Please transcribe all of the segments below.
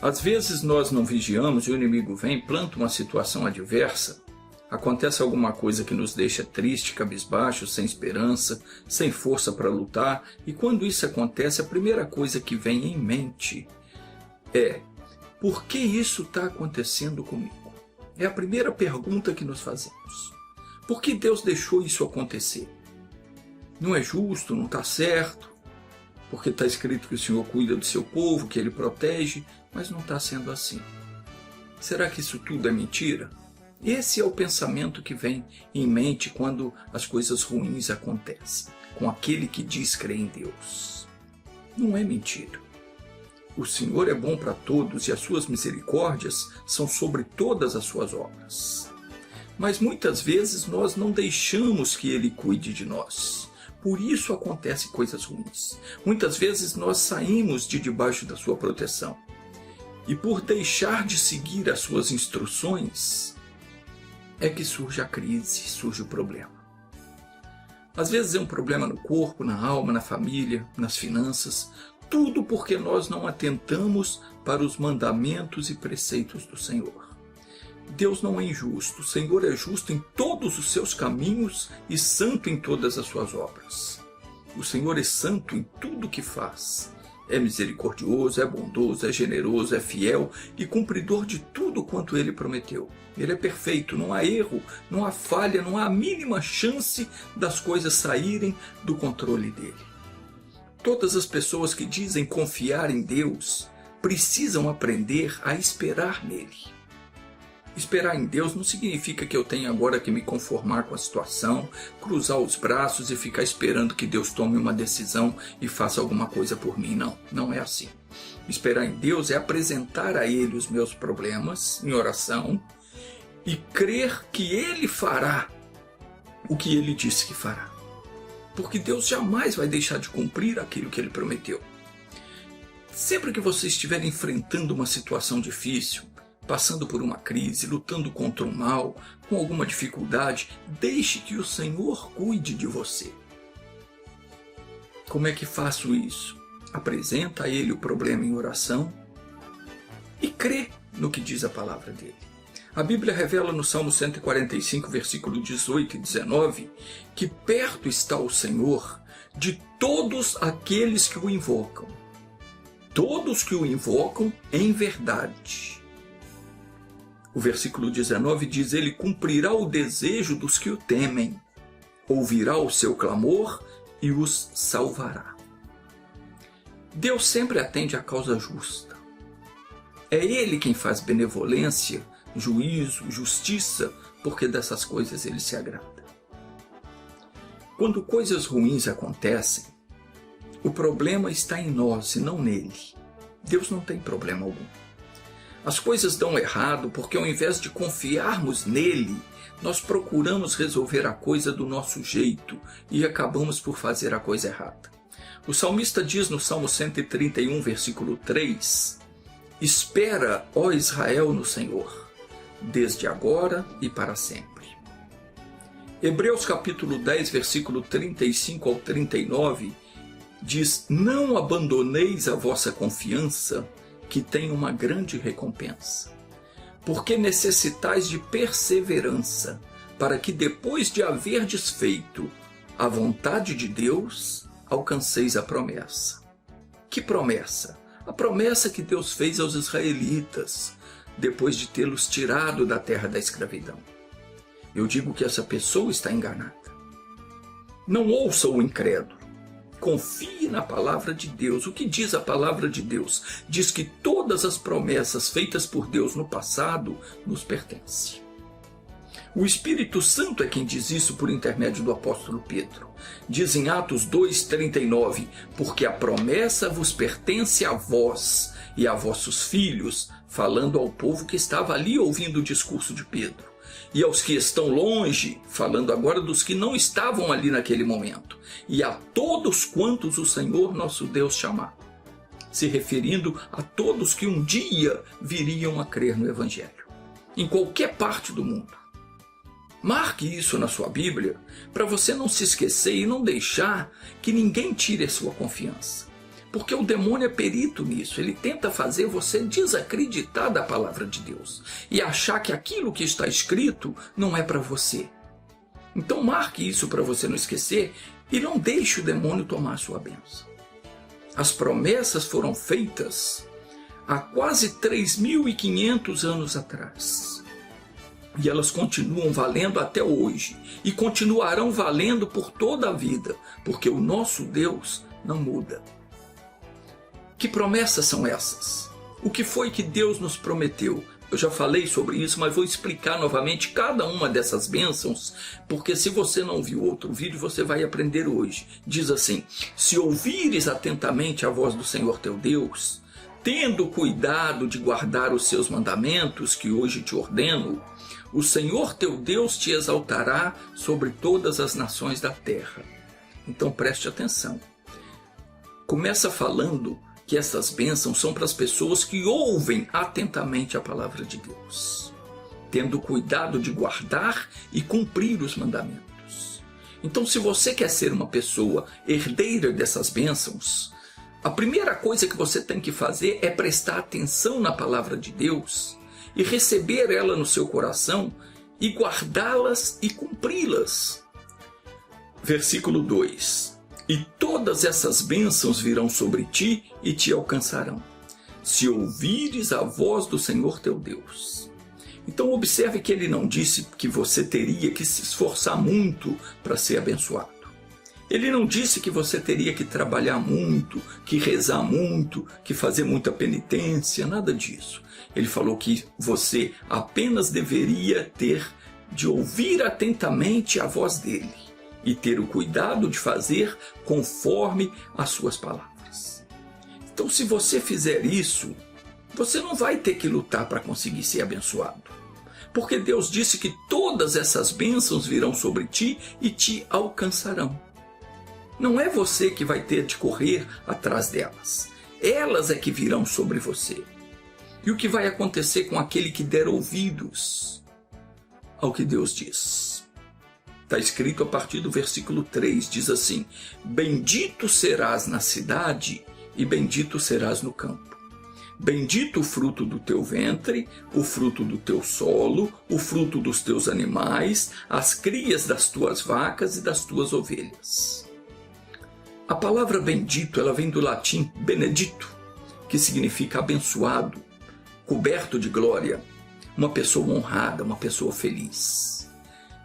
Às vezes nós não vigiamos e o inimigo vem, planta uma situação adversa, acontece alguma coisa que nos deixa triste, cabisbaixo, sem esperança, sem força para lutar, e quando isso acontece, a primeira coisa que vem em mente é: por que isso está acontecendo comigo? É a primeira pergunta que nos fazemos. Por que Deus deixou isso acontecer? Não é justo, não está certo, porque está escrito que o Senhor cuida do seu povo, que Ele protege, mas não está sendo assim. Será que isso tudo é mentira? Esse é o pensamento que vem em mente quando as coisas ruins acontecem, com aquele que diz crer em Deus. Não é mentira. O Senhor é bom para todos e as suas misericórdias são sobre todas as suas obras. Mas muitas vezes nós não deixamos que Ele cuide de nós. Por isso acontecem coisas ruins. Muitas vezes nós saímos de debaixo da sua proteção. E por deixar de seguir as suas instruções, é que surge a crise, surge o problema. Às vezes é um problema no corpo, na alma, na família, nas finanças, tudo porque nós não atentamos para os mandamentos e preceitos do Senhor. Deus não é injusto, o Senhor é justo em todos os seus caminhos e santo em todas as suas obras. O Senhor é santo em tudo que faz. É misericordioso, é bondoso, é generoso, é fiel e cumpridor de tudo quanto Ele prometeu. Ele é perfeito, não há erro, não há falha, não há a mínima chance das coisas saírem do controle dele. Todas as pessoas que dizem confiar em Deus precisam aprender a esperar nele. Esperar em Deus não significa que eu tenho agora que me conformar com a situação, cruzar os braços e ficar esperando que Deus tome uma decisão e faça alguma coisa por mim. Não, não é assim. Esperar em Deus é apresentar a Ele os meus problemas em oração e crer que Ele fará o que Ele disse que fará. Porque Deus jamais vai deixar de cumprir aquilo que Ele prometeu. Sempre que você estiver enfrentando uma situação difícil, passando por uma crise, lutando contra o mal, com alguma dificuldade, deixe que o Senhor cuide de você. Como é que faço isso? Apresenta a Ele o problema em oração e crê no que diz a palavra dele. A Bíblia revela no Salmo 145, versículo 18 e 19, que perto está o Senhor de todos aqueles que o invocam. Todos que o invocam em verdade. O versículo 19 diz: Ele cumprirá o desejo dos que o temem, ouvirá o seu clamor e os salvará. Deus sempre atende à causa justa. É Ele quem faz benevolência, juízo, justiça, porque dessas coisas Ele se agrada. Quando coisas ruins acontecem, o problema está em nós e não nele. Deus não tem problema algum. As coisas dão errado porque ao invés de confiarmos nele, nós procuramos resolver a coisa do nosso jeito e acabamos por fazer a coisa errada. O salmista diz no Salmo 131, versículo 3, Espera, ó Israel, no Senhor, desde agora e para sempre. Hebreus capítulo 10, versículo 35 ao 39, diz: Não abandoneis a vossa confiança, que tem uma grande recompensa, porque necessitais de perseverança, para que depois de haverdes feito a vontade de Deus, alcanceis a promessa. Que promessa? A promessa que Deus fez aos israelitas, depois de tê-los tirado da terra da escravidão. Eu digo que essa pessoa está enganada. Não ouça o incrédulo. Confie na palavra de Deus. O que diz a palavra de Deus? Diz que todas as promessas feitas por Deus no passado nos pertencem. O Espírito Santo é quem diz isso por intermédio do apóstolo Pedro. Diz em Atos 2:39, porque a promessa vos pertence a vós e a vossos filhos, falando ao povo que estava ali ouvindo o discurso de Pedro. E aos que estão longe, falando agora dos que não estavam ali naquele momento, e a todos quantos o Senhor nosso Deus chamar, se referindo a todos que um dia viriam a crer no Evangelho, em qualquer parte do mundo. Marque isso na sua Bíblia para você não se esquecer e não deixar que ninguém tire a sua confiança. Porque o demônio é perito nisso, ele tenta fazer você desacreditar da palavra de Deus e achar que aquilo que está escrito não é para você. Então marque isso para você não esquecer e não deixe o demônio tomar a sua bênção. As promessas foram feitas há quase 3.500 anos atrás. E elas continuam valendo até hoje e continuarão valendo por toda a vida, porque o nosso Deus não muda. Que promessas são essas? O que foi que Deus nos prometeu? Eu já falei sobre isso, mas vou explicar novamente cada uma dessas bênçãos, porque se você não viu outro vídeo, você vai aprender hoje. Diz assim: se ouvires atentamente a voz do Senhor teu Deus, tendo cuidado de guardar os seus mandamentos, que hoje te ordeno, o Senhor teu Deus te exaltará sobre todas as nações da terra. Então preste atenção. Começa falando que essas bênçãos são para as pessoas que ouvem atentamente a palavra de Deus, tendo cuidado de guardar e cumprir os mandamentos. Então, se você quer ser uma pessoa herdeira dessas bênçãos, a primeira coisa que você tem que fazer é prestar atenção na palavra de Deus e receber ela no seu coração e guardá-las e cumpri-las. Versículo 2. E todas essas bênçãos virão sobre ti e te alcançarão, se ouvires a voz do Senhor teu Deus. Então observe que ele não disse que você teria que se esforçar muito para ser abençoado. Ele não disse que você teria que trabalhar muito, que rezar muito, que fazer muita penitência, nada disso. Ele falou que você apenas deveria ter de ouvir atentamente a voz dele e ter o cuidado de fazer conforme as suas palavras. Então, se você fizer isso, você não vai ter que lutar para conseguir ser abençoado. Porque Deus disse que todas essas bênçãos virão sobre ti e te alcançarão. Não é você que vai ter de correr atrás delas. Elas é que virão sobre você. E o que vai acontecer com aquele que der ouvidos ao que Deus diz? Está escrito a partir do versículo 3, diz assim: bendito serás na cidade e bendito serás no campo. Bendito o fruto do teu ventre, o fruto do teu solo, o fruto dos teus animais, as crias das tuas vacas e das tuas ovelhas. A palavra bendito, ela vem do latim benedito, que significa abençoado, coberto de glória, uma pessoa honrada, uma pessoa feliz.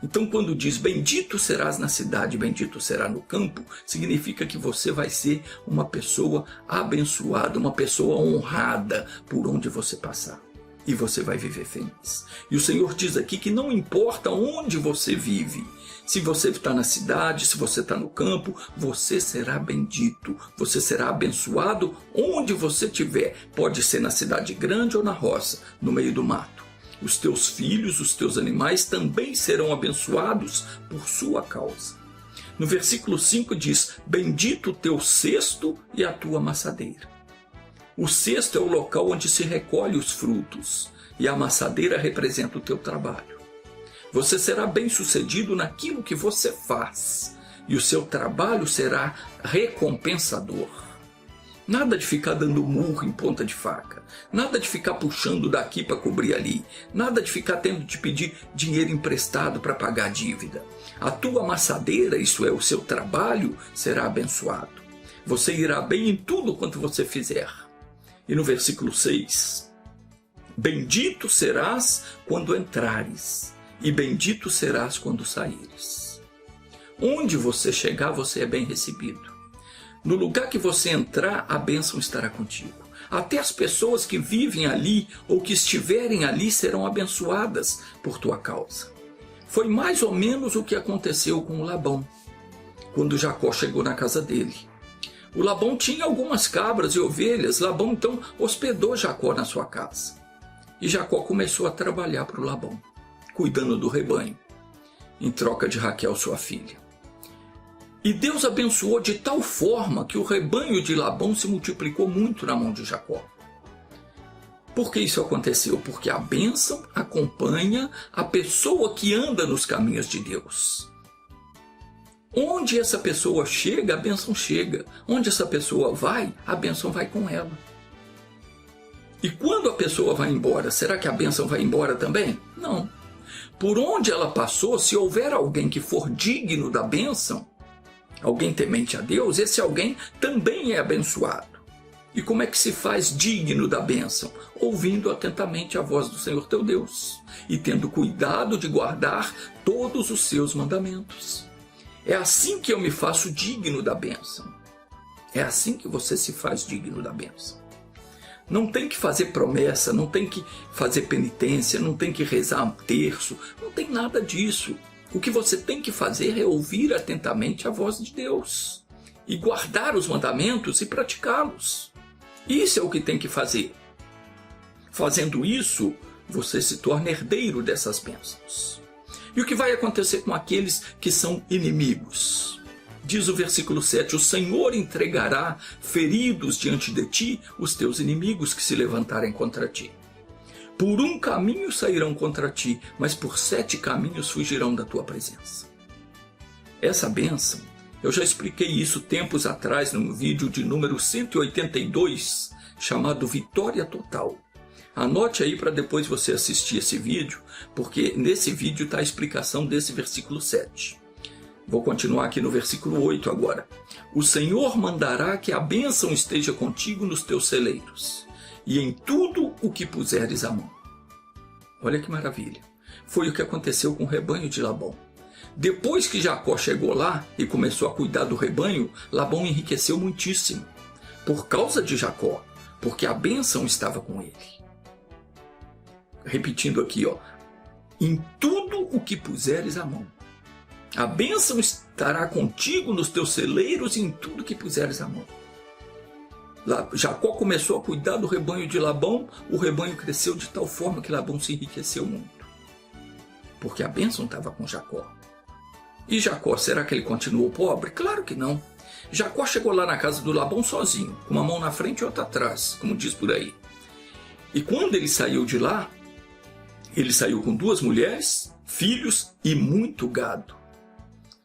Então, quando diz bendito serás na cidade, bendito será no campo, significa que você vai ser uma pessoa abençoada, uma pessoa honrada por onde você passar. E você vai viver feliz. E o Senhor diz aqui que não importa onde você vive, se você está na cidade, se você está no campo, você será bendito, você será abençoado onde você estiver. Pode ser na cidade grande ou na roça, no meio do mato. Os teus filhos, os teus animais também serão abençoados por sua causa. No versículo 5 diz: bendito o teu cesto e a tua amassadeira. O cesto é o local onde se recolhe os frutos e a amassadeira representa o teu trabalho. Você será bem-sucedido naquilo que você faz e o seu trabalho será recompensador. Nada de ficar dando murro em ponta de faca, nada de ficar puxando daqui para cobrir ali, nada de ficar tendo de pedir dinheiro emprestado para pagar a dívida. A tua amassadeira, isso é, o seu trabalho, será abençoado. Você irá bem em tudo quanto você fizer. E no versículo 6, bendito serás quando entrares, e bendito serás quando saíres. Onde você chegar, você é bem recebido. No lugar que você entrar, a bênção estará contigo. Até as pessoas que vivem ali ou que estiverem ali serão abençoadas por tua causa. Foi mais ou menos o que aconteceu com o Labão, quando Jacó chegou na casa dele. O Labão tinha algumas cabras e ovelhas. Labão então hospedou Jacó na sua casa. E Jacó começou a trabalhar para o Labão, cuidando do rebanho, em troca de Raquel, sua filha. E Deus abençoou de tal forma que o rebanho de Labão se multiplicou muito na mão de Jacó. Por que isso aconteceu? Porque a bênção acompanha a pessoa que anda nos caminhos de Deus. Onde essa pessoa chega, a bênção chega. Onde essa pessoa vai, a bênção vai com ela. E quando a pessoa vai embora, será que a bênção vai embora também? Não. Por onde ela passou, se houver alguém que for digno da bênção, alguém temente a Deus, esse alguém também é abençoado. E como é que se faz digno da bênção? Ouvindo atentamente a voz do Senhor teu Deus e tendo cuidado de guardar todos os seus mandamentos. É assim que eu me faço digno da bênção. É assim que você se faz digno da bênção. Não tem que fazer promessa, não tem que fazer penitência, não tem que rezar um terço, não tem nada disso. O que você tem que fazer é ouvir atentamente a voz de Deus e guardar os mandamentos e praticá-los. Isso é o que tem que fazer. Fazendo isso, você se torna herdeiro dessas bênçãos. E o que vai acontecer com aqueles que são inimigos? Diz o versículo 7, o Senhor entregará feridos diante de ti os teus inimigos que se levantarem contra ti. Por um caminho sairão contra ti, mas por 7 caminhos fugirão da tua presença. Essa bênção, eu já expliquei isso tempos atrás num vídeo de número 182, chamado Vitória Total. Anote aí para depois você assistir esse vídeo, porque nesse vídeo está a explicação desse versículo 7. Vou continuar aqui no versículo 8 agora. O Senhor mandará que a bênção esteja contigo nos teus celeiros, e em tudo o que puseres a mão. Olha que maravilha. Foi o que aconteceu com o rebanho de Labão. Depois que Jacó chegou lá e começou a cuidar do rebanho, Labão enriqueceu muitíssimo. Por causa de Jacó, porque a bênção estava com ele. Repetindo aqui, em tudo o que puseres a mão. A bênção estará contigo nos teus celeiros e em tudo que puseres a mão. Jacó começou a cuidar do rebanho de Labão, o rebanho cresceu de tal forma que Labão se enriqueceu muito. Porque a bênção estava com Jacó. E Jacó, será que ele continuou pobre? Claro que não. Jacó chegou lá na casa do Labão sozinho, com uma mão na frente e outra atrás, como diz por aí. E quando ele saiu de lá, ele saiu com 2 mulheres, filhos e muito gado.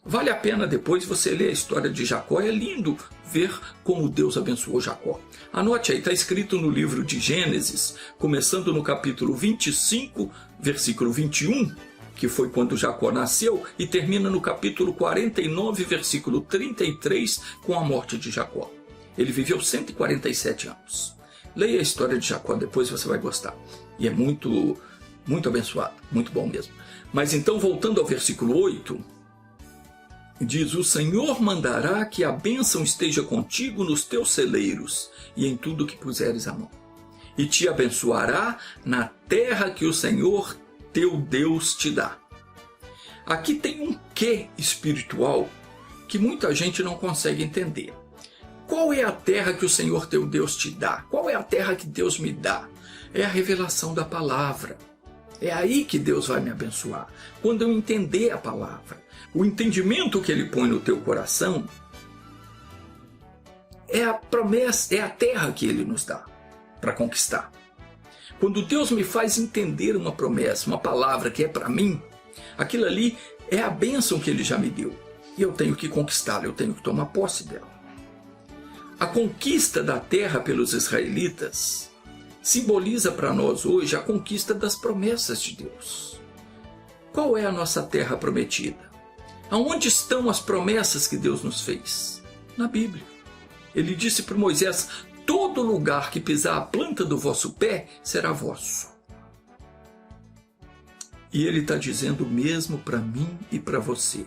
Vale a pena depois você ler a história de Jacó, é lindo ver como Deus abençoou Jacó. Anote aí, está escrito no livro de Gênesis, começando no capítulo 25, versículo 21, que foi quando Jacó nasceu, e termina no capítulo 49, versículo 33, com a morte de Jacó. Ele viveu 147 anos. Leia a história de Jacó, depois você vai gostar. E é muito abençoado, muito bom mesmo. Mas então, voltando ao versículo 8, diz, o Senhor mandará que a bênção esteja contigo nos teus celeiros e em tudo que puseres a mão. E te abençoará na terra que o Senhor teu Deus te dá. Aqui tem um quê espiritual que muita gente não consegue entender. Qual é a terra que o Senhor teu Deus te dá? Qual é a terra que Deus me dá? É a revelação da palavra. É aí que Deus vai me abençoar. Quando eu entender a palavra. O entendimento que Ele põe no teu coração é a promessa, é a terra que Ele nos dá para conquistar. Quando Deus me faz entender uma promessa, uma palavra que é para mim, aquilo ali é a bênção que Ele já me deu. E eu tenho que conquistá-la, eu tenho que tomar posse dela. A conquista da terra pelos israelitas simboliza para nós hoje a conquista das promessas de Deus. Qual é a nossa terra prometida? Aonde estão as promessas que Deus nos fez? Na Bíblia. Ele disse para Moisés, todo lugar que pisar a planta do vosso pé será vosso. E ele está dizendo o mesmo para mim e para você.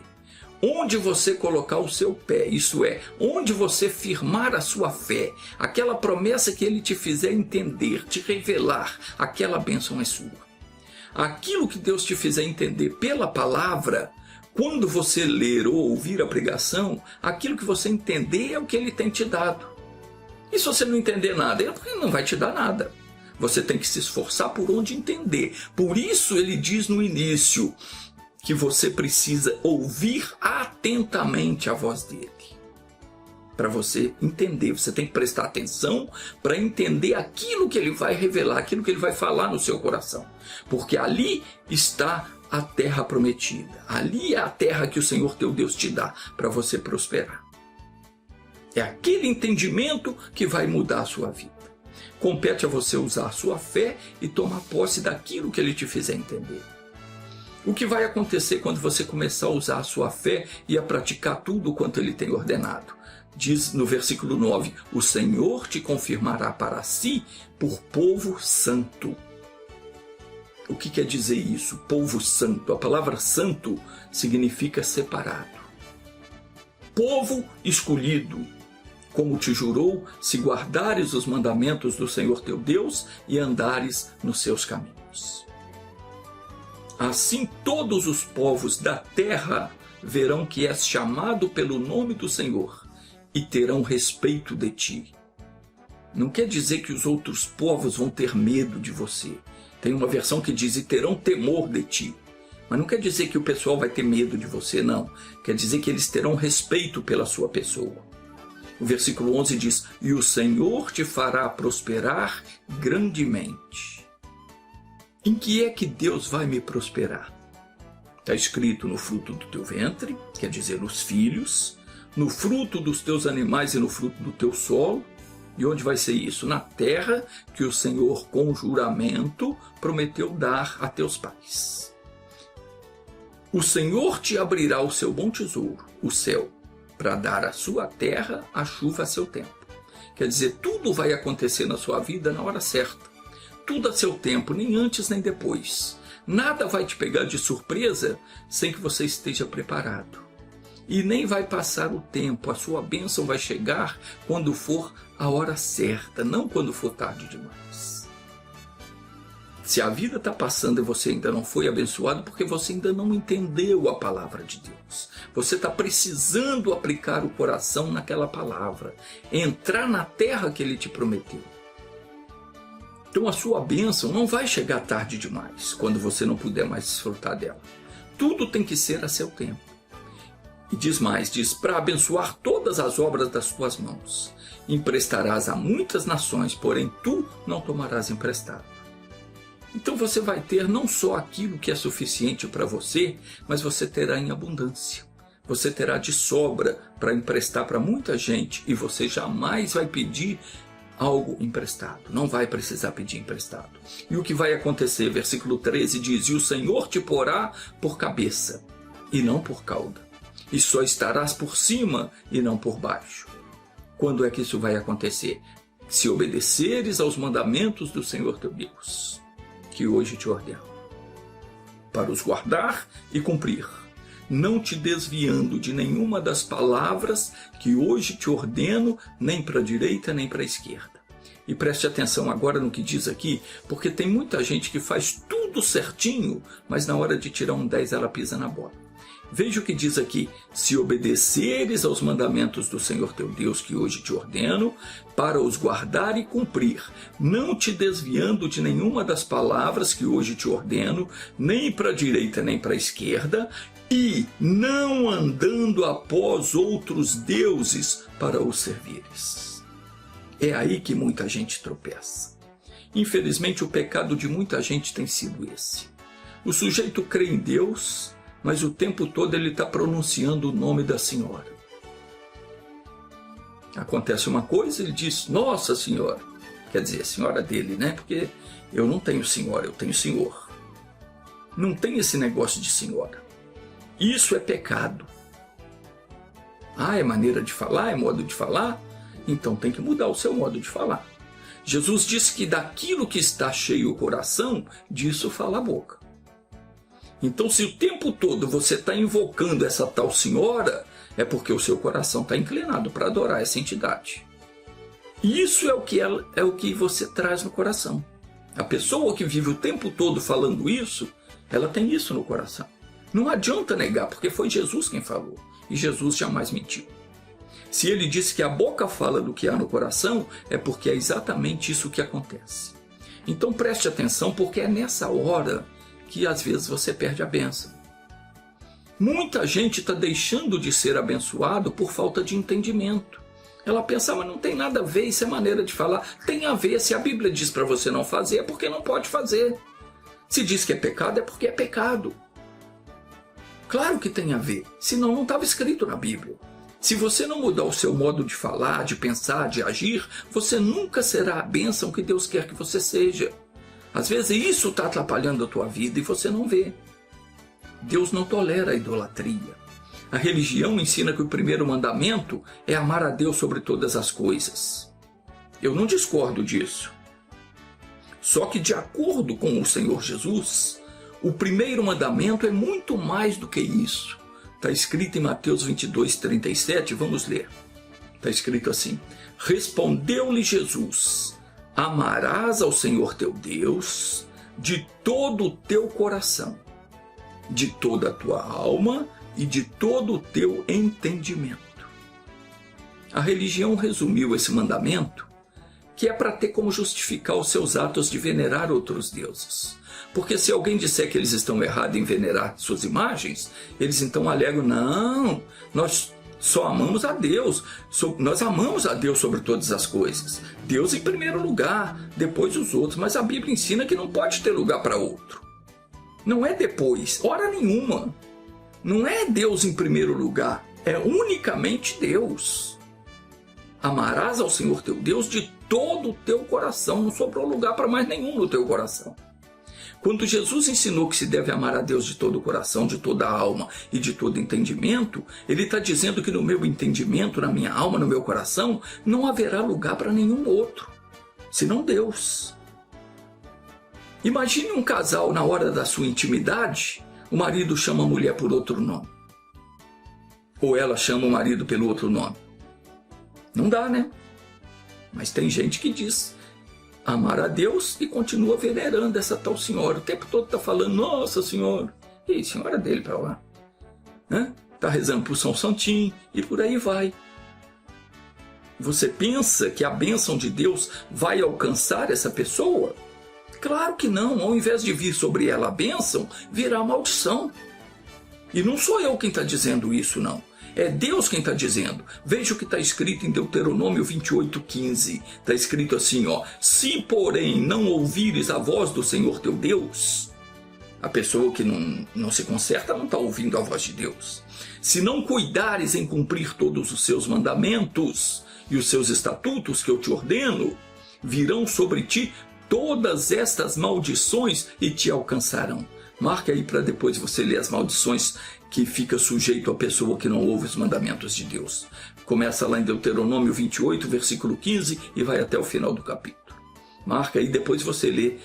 Onde você colocar o seu pé, isso é, onde você firmar a sua fé, aquela promessa que ele te fizer entender, te revelar, aquela bênção é sua. Aquilo que Deus te fizer entender pela palavra, quando você ler ou ouvir a pregação, aquilo que você entender é o que Ele tem te dado. E se você não entender nada, Ele não vai te dar nada. Você tem que se esforçar por onde entender. Por isso Ele diz no início que você precisa ouvir atentamente a voz dEle. para você entender. Você tem que prestar atenção para entender aquilo que ele vai revelar, aquilo que ele vai falar no seu coração. Porque ali está a terra prometida. Ali é a terra que o Senhor teu Deus te dá para você prosperar. É aquele entendimento que vai mudar a sua vida. Compete a você usar a sua fé e tomar posse daquilo que ele te fizer entender. O que vai acontecer quando você começar a usar a sua fé e a praticar tudo quanto ele tem ordenado? Diz no versículo 9, o Senhor te confirmará para si por povo santo. O que quer dizer isso? Povo santo. A palavra santo significa separado. Povo escolhido, como te jurou, se guardares os mandamentos do Senhor teu Deus e andares nos seus caminhos. Assim todos os povos da terra verão que és chamado pelo nome do Senhor e terão respeito de ti. Não quer dizer que os outros povos vão ter medo de você. Tem uma versão que diz, e terão temor de ti. Mas não quer dizer que o pessoal vai ter medo de você, não. Quer dizer que eles terão respeito pela sua pessoa. O versículo 11 diz, e o Senhor te fará prosperar grandemente. Em que é que Deus vai me prosperar? Está escrito no fruto do teu ventre, quer dizer, nos filhos, no fruto dos teus animais e no fruto do teu solo. E onde vai ser isso? Na terra que o Senhor, com juramento, prometeu dar a teus pais. O Senhor te abrirá o seu bom tesouro, o céu, para dar à sua terra a chuva a seu tempo. Quer dizer, tudo vai acontecer na sua vida na hora certa. Tudo a seu tempo, nem antes nem depois. Nada vai te pegar de surpresa sem que você esteja preparado. E nem vai passar o tempo, a sua bênção vai chegar quando for a hora certa, não quando for tarde demais. Se a vida está passando e você ainda não foi abençoado, porque você ainda não entendeu a palavra de Deus. Você está precisando aplicar o coração naquela palavra, entrar na terra que ele te prometeu. Então a sua bênção não vai chegar tarde demais, quando você não puder mais desfrutar dela. Tudo tem que ser a seu tempo. E diz mais, diz, para abençoar todas as obras das tuas mãos. Emprestarás a muitas nações, porém tu não tomarás emprestado. Então você vai ter não só aquilo que é suficiente para você, mas você terá em abundância. Você terá de sobra para emprestar para muita gente e você jamais vai pedir algo emprestado. Não vai precisar pedir emprestado. E o que vai acontecer? Versículo 13 diz, e o Senhor te porá por cabeça e não por cauda. E só estarás por cima e não por baixo. Quando é que isso vai acontecer? Se obedeceres aos mandamentos do Senhor teu Deus, que hoje te ordeno, para os guardar e cumprir, não te desviando de nenhuma das palavras que hoje te ordeno, nem para a direita nem para a esquerda. E preste atenção agora no que diz aqui, porque tem muita gente que faz tudo certinho, mas na hora de tirar um 10 ela pisa na bola. Veja o que diz aqui, se obedeceres aos mandamentos do Senhor teu Deus que hoje te ordeno, para os guardar e cumprir, não te desviando de nenhuma das palavras que hoje te ordeno, nem para a direita nem para a esquerda, e não andando após outros deuses para os servires. É aí que muita gente tropeça. Infelizmente o pecado de muita gente tem sido esse. O sujeito crê em Deus, mas o tempo todo ele está pronunciando o nome da senhora. Acontece uma coisa, ele diz, Nossa Senhora. Quer dizer, a senhora dele, né? Porque eu não tenho senhora, eu tenho senhor. Não tem esse negócio de senhora. Isso é pecado. Ah, é maneira de falar, é modo de falar? Então tem que mudar o seu modo de falar. Jesus disse que daquilo que está cheio o coração, disso fala a boca. Então, se o tempo todo você está invocando essa tal senhora, é porque o seu coração está inclinado para adorar essa entidade. Isso é o que você traz no coração. A pessoa que vive o tempo todo falando isso, ela tem isso no coração. Não adianta negar, porque foi Jesus quem falou. E Jesus jamais mentiu. Se ele disse que a boca fala do que há no coração, é porque é exatamente isso que acontece. Então preste atenção, porque é nessa hora que às vezes você perde a bênção. Muita gente está deixando de ser abençoado por falta de entendimento. Ela pensa, mas não tem nada a ver, isso é maneira de falar. Tem a ver, se a Bíblia diz para você não fazer, é porque não pode fazer. Se diz que é pecado, é porque é pecado. Claro que tem a ver, senão não estava escrito na Bíblia. Se você não mudar o seu modo de falar, de pensar, de agir, você nunca será a bênção que Deus quer que você seja. Às vezes isso está atrapalhando a tua vida e você não vê. Deus não tolera a idolatria. A religião ensina que o primeiro mandamento é amar a Deus sobre todas as coisas. Eu não discordo disso. Só que, de acordo com o Senhor Jesus, o primeiro mandamento é muito mais do que isso. Está escrito em Mateus 22:37, vamos ler. Está escrito assim: respondeu-lhe Jesus: amarás ao Senhor teu Deus de todo o teu coração, de toda a tua alma e de todo o teu entendimento. A religião resumiu esse mandamento, que é para ter como justificar os seus atos de venerar outros deuses. Porque se alguém disser que eles estão errados em venerar suas imagens, eles então alegam, não, nós só amamos a Deus, nós amamos a Deus sobre todas as coisas. Deus em primeiro lugar, depois os outros, mas a Bíblia ensina que não pode ter lugar para outro. Não é depois, hora nenhuma. Não é Deus em primeiro lugar, é unicamente Deus. Amarás ao Senhor teu Deus de todo o teu coração, não sobrou lugar para mais nenhum no teu coração. Quando Jesus ensinou que se deve amar a Deus de todo o coração, de toda a alma e de todo entendimento, ele está dizendo que no meu entendimento, na minha alma, no meu coração, não haverá lugar para nenhum outro, senão Deus. Imagine um casal na hora da sua intimidade, o marido chama a mulher por outro nome. Ou ela chama o marido pelo outro nome. Não dá, né? Mas tem gente que diz amar a Deus e continua venerando essa tal senhora. O tempo todo está falando, nossa senhora. E senhora dele para lá. Está rezando por São Santinho e por aí vai. Você pensa que a bênção de Deus vai alcançar essa pessoa? Claro que não, ao invés de vir sobre ela a bênção, virá a maldição. E não sou eu quem está dizendo isso, não. É Deus quem está dizendo. Veja o que está escrito em Deuteronômio 28:15. Está escrito assim, ó: se porém não ouvires a voz do Senhor teu Deus, a pessoa que não se conserta não está ouvindo a voz de Deus. Se não cuidares em cumprir todos os seus mandamentos e os seus estatutos que eu te ordeno, virão sobre ti todas estas maldições e te alcançarão. Marque aí para depois você ler as maldições que fica sujeito a pessoa que não ouve os mandamentos de Deus. Começa lá em Deuteronômio 28, versículo 15 e vai até o final do capítulo. Marca aí, depois você lê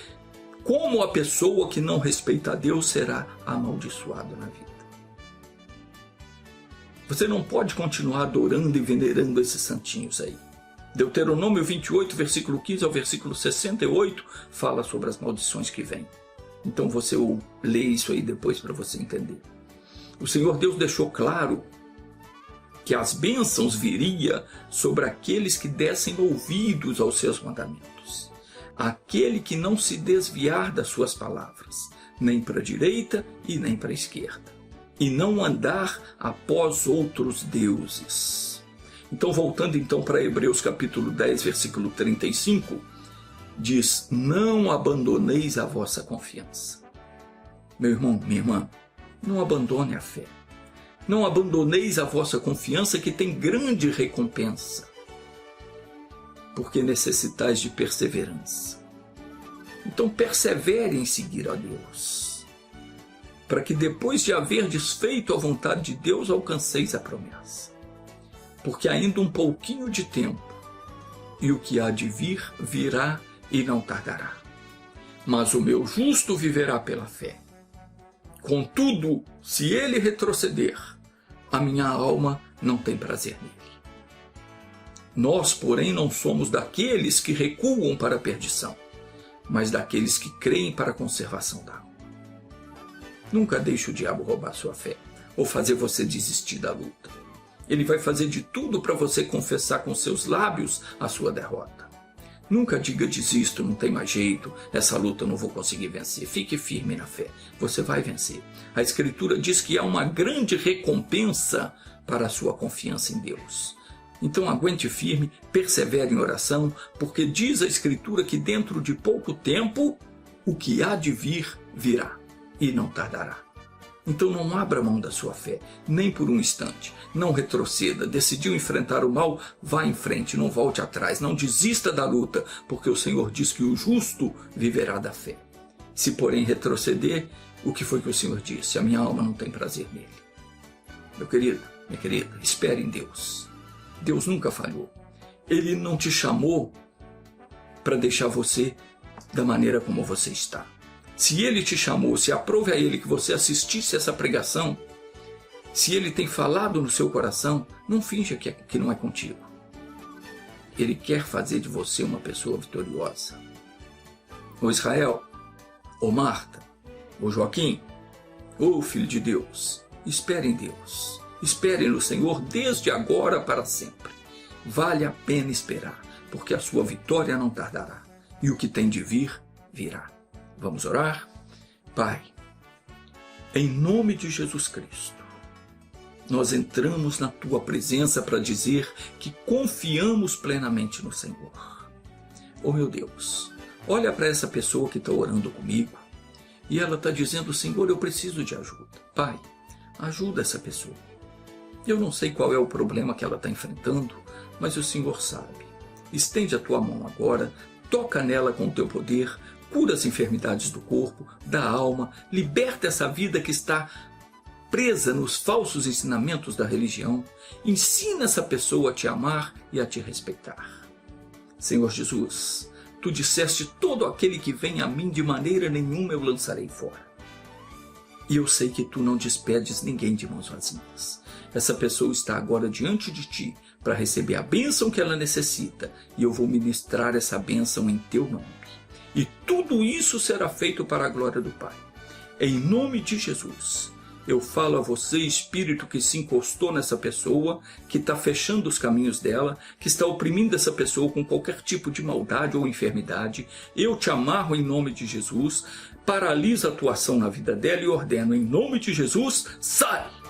como a pessoa que não respeita a Deus será amaldiçoada na vida. Você não pode continuar adorando e venerando esses santinhos aí. Deuteronômio 28, versículo 15 ao versículo 68, fala sobre as maldições que vêm. Então você lê isso aí depois para você entender. O Senhor Deus deixou claro que as bênçãos viria sobre aqueles que dessem ouvidos aos seus mandamentos. Aquele que não se desviar das suas palavras, nem para a direita e nem para a esquerda, e não andar após outros deuses. Então, voltando então para Hebreus capítulo 10, versículo 35, diz, não abandoneis a vossa confiança. Meu irmão, minha irmã, não abandone a fé. Não abandoneis a vossa confiança, que tem grande recompensa, porque necessitais de perseverança. Então persevere em seguir a Deus, para que depois de haver desfeito a vontade de Deus, alcanceis a promessa. Porque ainda um pouquinho de tempo, e o que há de vir, virá e não tardará. Mas o meu justo viverá pela fé. Contudo, se ele retroceder, a minha alma não tem prazer nele. Nós, porém, não somos daqueles que recuam para a perdição, mas daqueles que creem para a conservação da alma. Nunca deixe o diabo roubar sua fé, ou fazer você desistir da luta. Ele vai fazer de tudo para você confessar com seus lábios a sua derrota. Nunca diga desisto, não tem mais jeito, essa luta eu não vou conseguir vencer. Fique firme na fé, você vai vencer. A Escritura diz que há uma grande recompensa para a sua confiança em Deus. Então aguente firme, persevere em oração, porque diz a Escritura que dentro de pouco tempo o que há de vir virá e não tardará. Então não abra mão da sua fé, nem por um instante. Não retroceda, decidiu enfrentar o mal, vá em frente, não volte atrás, não desista da luta, porque o Senhor diz que o justo viverá da fé. Se porém retroceder, o que foi que o Senhor disse? A minha alma não tem prazer nele. Meu querido, minha querida, espere em Deus. Deus nunca falhou. Ele não te chamou para deixar você da maneira como você está. Se Ele te chamou, se aprove a Ele que você assistisse essa pregação, se Ele tem falado no seu coração, não finja que não é contigo. Ele quer fazer de você uma pessoa vitoriosa. Ô Israel, ô Marta, ô Joaquim, ô Filho de Deus, espere em Deus. Espere no Senhor desde agora para sempre. Vale a pena esperar, porque a sua vitória não tardará. E o que tem de vir, virá. Vamos orar? Pai, em nome de Jesus Cristo, nós entramos na Tua presença para dizer que confiamos plenamente no Senhor. Oh meu Deus, olha para essa pessoa que está orando comigo e ela está dizendo, Senhor, eu preciso de ajuda. Pai, ajuda essa pessoa. Eu não sei qual é o problema que ela está enfrentando, mas o Senhor sabe. Estende a Tua mão agora, toca nela com o Teu poder, cura as enfermidades do corpo, da alma, liberta essa vida que está presa nos falsos ensinamentos da religião, ensina essa pessoa a Te amar e a Te respeitar. Senhor Jesus, Tu disseste, todo aquele que vem a mim de maneira nenhuma eu lançarei fora. E eu sei que Tu não despedes ninguém de mãos vazias. Essa pessoa está agora diante de Ti para receber a bênção que ela necessita, e eu vou ministrar essa bênção em Teu nome. E tudo isso será feito para a glória do Pai. Em nome de Jesus, eu falo a você, espírito que se encostou nessa pessoa, que está fechando os caminhos dela, que está oprimindo essa pessoa com qualquer tipo de maldade ou enfermidade. Eu te amarro em nome de Jesus, paralisa a tua ação na vida dela e ordeno em nome de Jesus, sai!